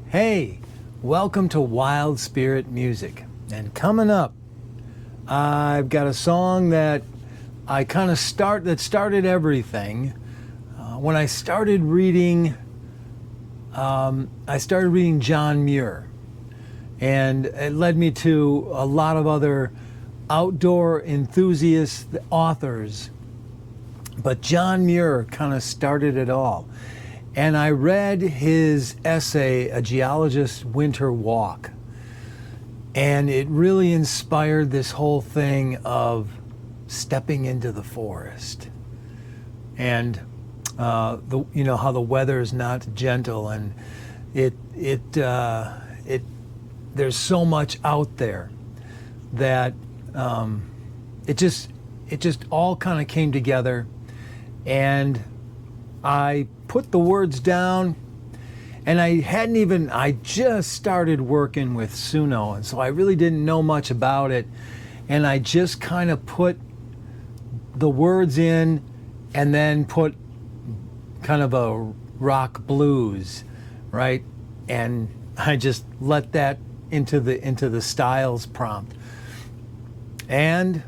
Hey, welcome to Wild Spirit Music. And coming up, I've got a song that that started everything. When I started reading John Muir, and it led me to a lot of other outdoor enthusiast authors. But John Muir kind of started it all. And I read his essay, A Geologist's Winter Walk. And it really inspired this whole thing of stepping into the forest. And how the weather is not gentle, and there's so much out there that it just all kind of came together, and I put the words down, and I just started working with Suno, and so I really didn't know much about it, and I just kind of put the words in and then put kind of a rock blues, right? And I just let that into the styles prompt. And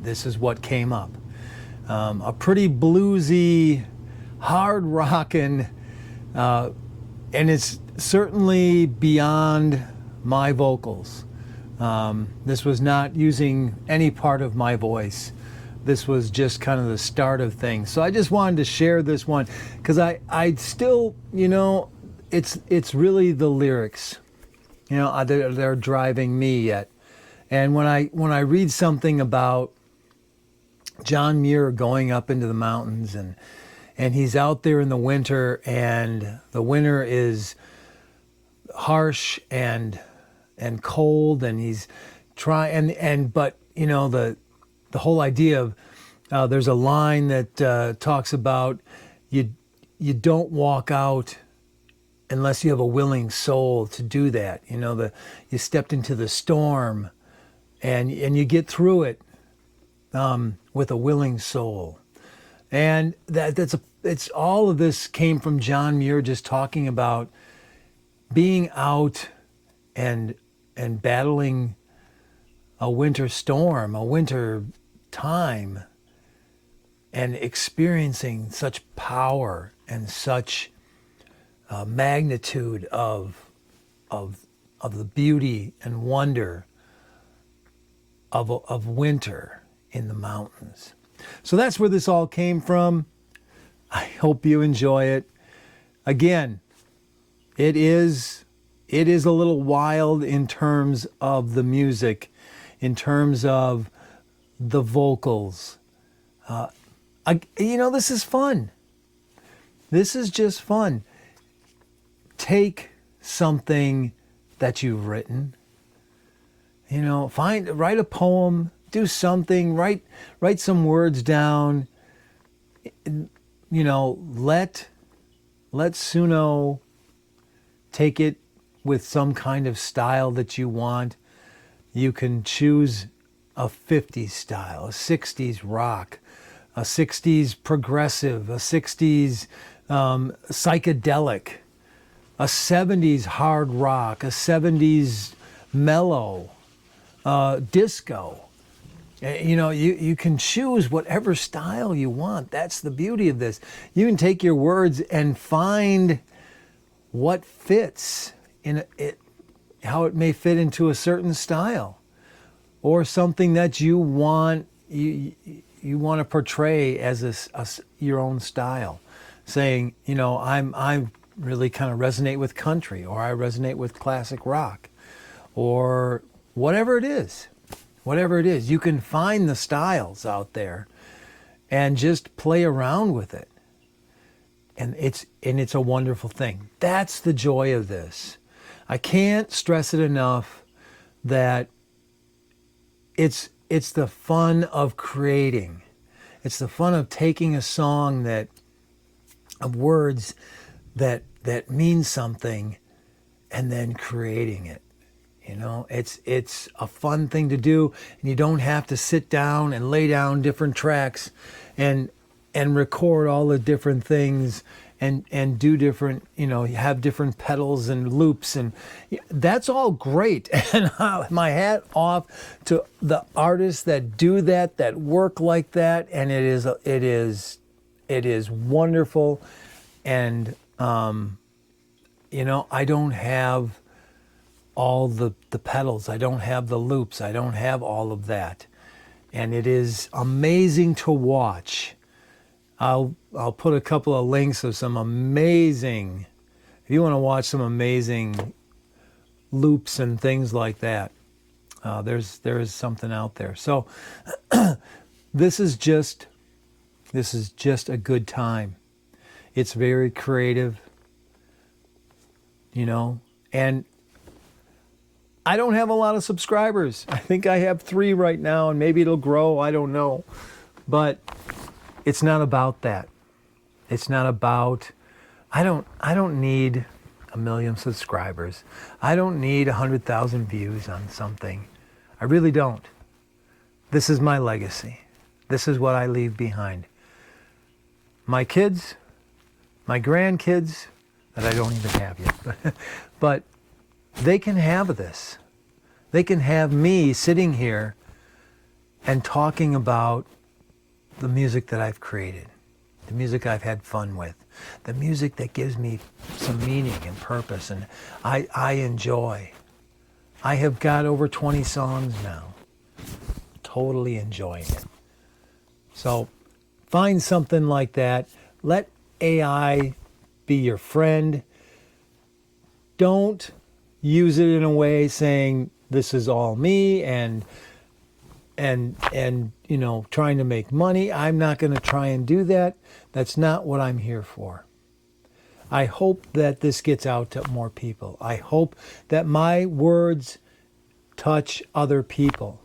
this is what came up. A pretty bluesy, hard rockin', and it's certainly beyond my vocals. This was not using any part of my voice. This was just kind of the start of things. So I just wanted to share this one because I still, it's really the lyrics, they're driving me yet. And when I read something about John Muir going up into the mountains, and he's out there in the winter, and the winter is harsh and cold, and he's trying but the whole idea of there's a line that talks about you don't walk out unless you have a willing soul to do that. You stepped into the storm, and you get through it with a willing soul. And it's all of this came from John Muir, just talking about being out and battling a winter storm, a winter time, and experiencing such power and such magnitude of the beauty and wonder of winter in the mountains. So that's where this all came from. I hope you enjoy it. Again, it is a little wild in terms of the music, in terms of the vocals. This is fun. This is just fun. Take something that you've written, write a poem, do something, write some words down, let Suno take it with some kind of style that you want. You can choose a 50s style, a 60s rock, a 60s progressive, a 60s psychedelic, a 70s hard rock, a 70s mellow, disco. You can choose whatever style you want. That's the beauty of this. You can take your words and find what fits in it, how it may fit into a certain style, or something that you want to portray as your own style. Saying, I really kind of resonate with country, or I resonate with classic rock, or whatever it is. Whatever it is, you can find the styles out there and just play around with it. And it's a wonderful thing. That's the joy of this. I can't stress it enough that it's the fun of creating. It's the fun of taking a song of words that mean something, and then creating it. It's a fun thing to do, and you don't have to sit down and lay down different tracks and record all the different things and do different, you have different pedals and loops, and that's all great. And my hat off to the artists that do that work like that, and it is wonderful. And I don't have all the pedals, I don't have the loops, I don't have all of that, and it is amazing to watch. I'll put a couple of links of some amazing, if you want to watch some amazing loops and things like that, there is something out there. So this is just a good time. It's very creative, and I don't have a lot of subscribers. I think I have 3 right now, and maybe it'll grow, I don't know. But it's not about that. It's not about, I don't need 1 million subscribers. I don't need 100,000 views on something. I really don't. This is my legacy. This is what I leave behind. My kids, my grandkids, that I don't even have yet, but they can have this. They can have me sitting here and talking about the music that I've created, the music I've had fun with, the music that gives me some meaning and purpose, and I enjoy. I have got over 20 songs now. Totally enjoying it. So find something like that. Let AI be your friend. Don't use it in a way saying this is all me and trying to make money. I'm not going to try and do that. That's not what I'm here for. I hope that this gets out to more people. I hope that my words touch other people.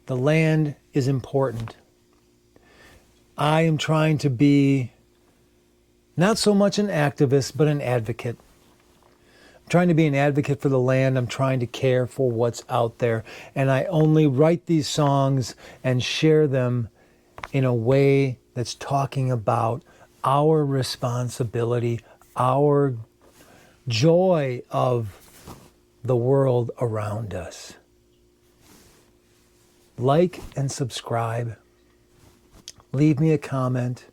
The land is important. I am trying to be not so much an activist, but an advocate. I'm trying to be an advocate for the land. I'm trying to care for what's out there. And I only write these songs and share them in a way that's talking about our responsibility, our joy of the world around us. Like and subscribe. Leave me a comment.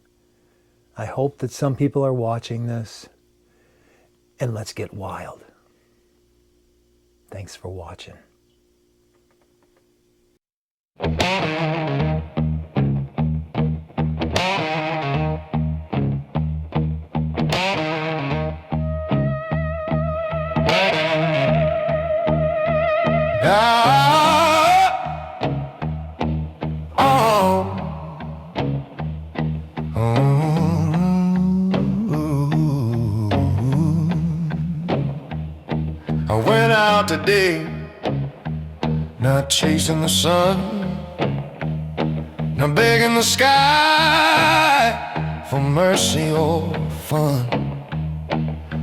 I hope that some people are watching this. And let's get wild. Thanks for watching. I went out today, not chasing the sun, not begging the sky for mercy or fun.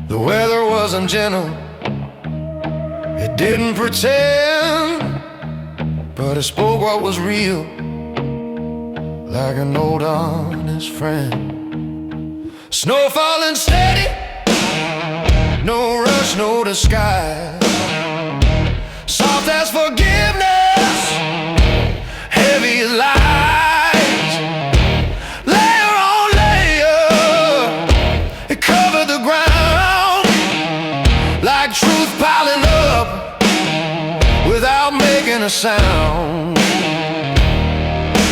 The weather wasn't gentle, it didn't pretend, but it spoke what was real, like an old honest friend. Snow falling steady, no rush, no disguise. Soft as forgiveness, heavy as lies. Layer on layer, it covered the ground, like truth piling up without making a sound.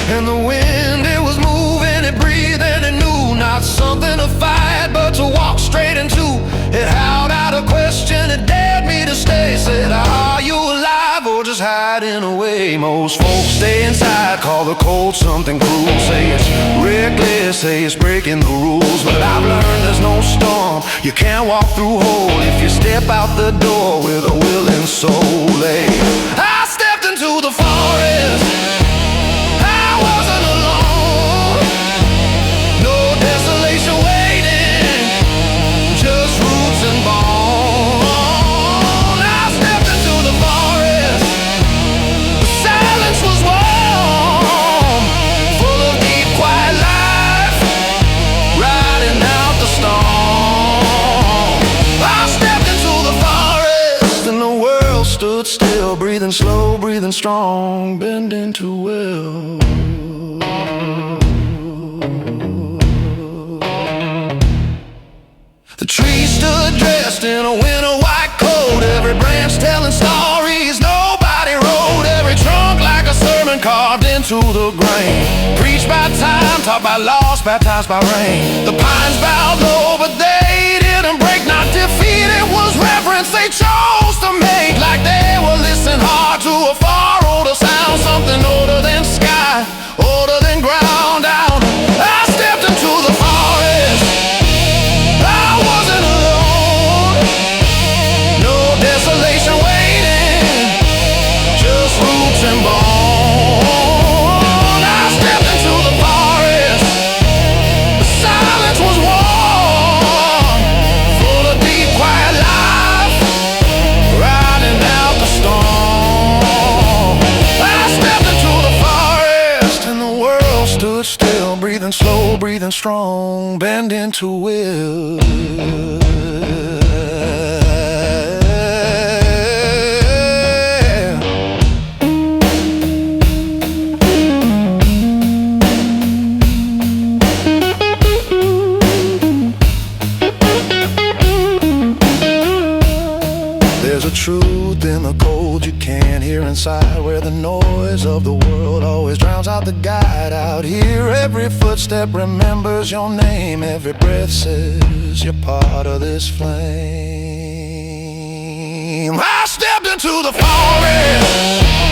And the wind, it was moving, it breathed, and it knew not something to fight, but to walk straight into. It howled out a question, it dared me to stay. Said, are you alive or just hiding away? Most folks stay inside, call the cold something cruel. Say it's reckless, say it's breaking the rules. But I've learned there's no storm you can't walk through whole if you step out the door with a willing soul. Hey, I stepped into the forest, I wasn't alone. No desolation waiting, just roots and bone. I stepped into the forest, the silence was warm, full of deep quiet life, riding out strong, bending to will. The tree stood dressed in a winter white coat, every branch telling stories nobody wrote, every trunk like a sermon carved into the grain. Preached by time, taught by loss, baptized by rain. The pines bowed low, but they didn't break, not defeat. It was reverence they chose to make, like they were listening hard to a far older sound, something older than sky, older than ground down. I stepped into the forest. I wasn't alone. No desolation waiting, just roots and bone. I stepped into the forest. The silence was warm, full of deep, quiet life, riding out the storm. I stepped into the forest, and the world stood still, breathing slow, breathing strong, bending to will. There's a truth in the cold you can't hear inside, where the noise of the world always drowns out the guide. Out here every footstep remembers your name, every breath says you're part of this flame. I stepped into the forest.